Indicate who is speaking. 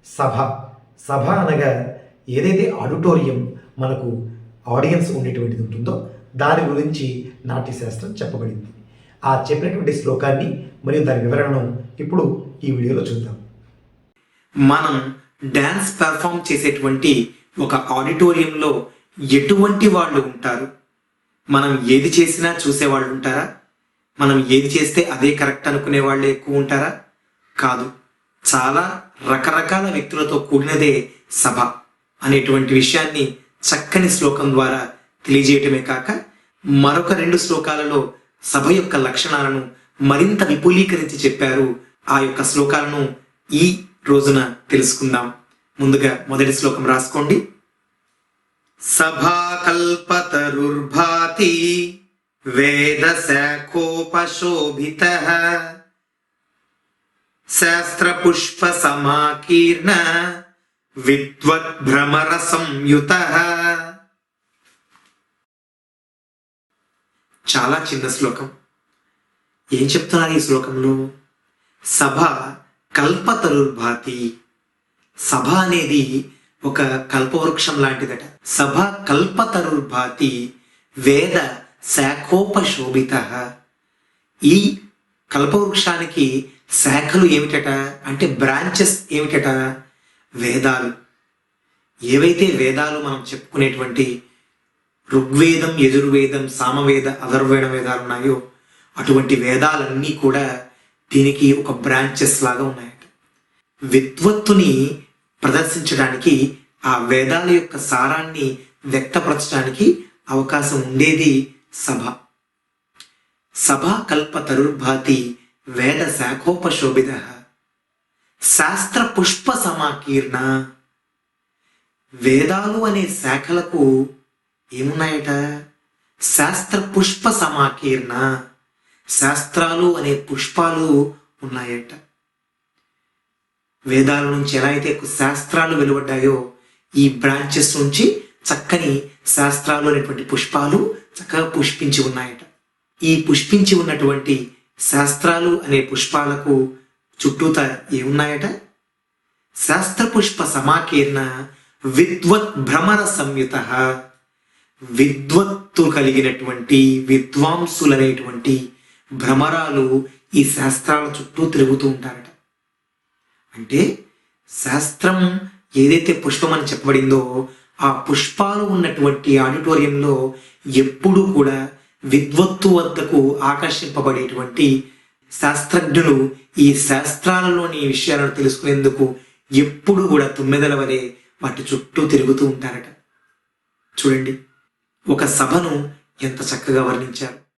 Speaker 1: సభ సభ అనగా ఏదైతే ఆడిటోరియం మనకు ఆడియన్స్ ఉండేటువంటిది ఉంటుందో దాని గురించి నాట్యశాస్త్రం చెప్పబడింది. ఆ చెప్పినటువంటి శ్లోకాన్ని మరియు దాని వివరణను ఇప్పుడు ఈ వీడియోలో చూద్దాం.
Speaker 2: మనం డ్యాన్స్ పెర్ఫామ్ చేసేటువంటి ఒక ఆడిటోరియంలో ఎటువంటి వాళ్ళు ఉంటారు? మనం ఏది చేసినా చూసేవాళ్ళు ఉంటారా? మనం ఏది చేస్తే అదే కరెక్ట్ అనుకునే వాళ్ళు ఎక్కువ ఉంటారా? కాదు. చాలా రకరకాల వ్యక్తులతో కూడినదే సభ అనేటువంటి విషయాన్ని చక్కని శ్లోకం ద్వారా తెలియజేయటమే కాక మరొక 2 శ్లోకాలలో సభ యొక్క లక్షణాలను మరింత విపులీకరించి చెప్పారు. ఆ యొక్క శ్లోకాలను ఈ రోజున తెలుసుకుందాం. ముందుగా మొదటి శ్లోకం రాసుకోండి. సభా కల్పతరుర్భాతి వేద శాఖోపశోభితః శాస్త్ర పుష్ప సమాకీర్ణ విద్వత్ భ్రమర సంయుతః. చాలా చిన్న శ్లోకం. ఏం చెప్తున్నారు ఈ శ్లోకంలో? సభ కల్పతరుర్భాతి. సభ అనేది ఒక కల్పవృక్షం లాంటిదట. సభ కల్పతరుర్భాతి వేద శాఖోపశోభిత. ఈ కల్పవృక్షానికి శాఖలు ఏమిటట అంటే బ్రాంచెస్ ఏమిటట? వేదాలు. ఏవైతే వేదాలు మనం చెప్పుకునేటువంటి ఋగ్వేదం, యజుర్వేదం, సామవేద, అథర్వణ వేదాలు ఉన్నాయో అటువంటి వేదాలన్నీ కూడా దీనికి ఒక బ్రాంచెస్ లాగా ఉన్నాయట. విద్వత్తుని ప్రదర్శించడానికి, ఆ వేదాల యొక్క సారాన్ని వ్యక్తపరచడానికి అవకాశం ఉండేది సభ. సభ కల్పతరుర్భాతి వేద శాఖోపశోభిత శాస్త్ర పుష్ప సమాకీర్ణ. వేదాలు అనే శాఖలకు ఏమున్నాయట? శాస్త్ర పుష్ప సమాకీర్ణ. శాస్త్రాలు అనే పుష్పాలు ఉన్నాయట. వేదాల నుంచి ఎలా అయితే శాస్త్రాలు వెలువడ్డాయో ఈ బ్రాంచెస్ నుంచి చక్కని శాస్త్రాలు అనేటువంటి పుష్పాలు చక్కగా పుష్పించి ఉన్నాయట. ఈ పుష్పించి ఉన్నటువంటి శాస్త్రాలు అనే పుష్పాలకు చుట్టూత ఏమున్నాయట? శాస్త్ర పుష్ప సమాకీర్ణ విద్వత్ భ్రమర సంయుత. విద్వత్తు కలిగినటువంటి విద్వాంసులనేటువంటి భ్రమరాలు ఈ శాస్త్రాల చుట్టూ తిరుగుతూ ఉంటారట. అంటే శాస్త్రం ఏదైతే పుష్పం అని చెప్పబడిందో ఆ పుష్పాలు ఉన్నటువంటి ఆడిటోరియంలో ఎప్పుడూ కూడా విద్వత్తు వద్దకు ఆకర్షింపబడేటువంటి శాస్త్రజ్ఞులు ఈ శాస్త్రాలలోని విషయాలను తెలుసుకునేందుకు ఎప్పుడు కూడా తుమ్మెదల వలె వాటి చుట్టూ తిరుగుతూ ఉంటారట. చూడండి, ఒక సభను ఎంత చక్కగా వర్ణించారు.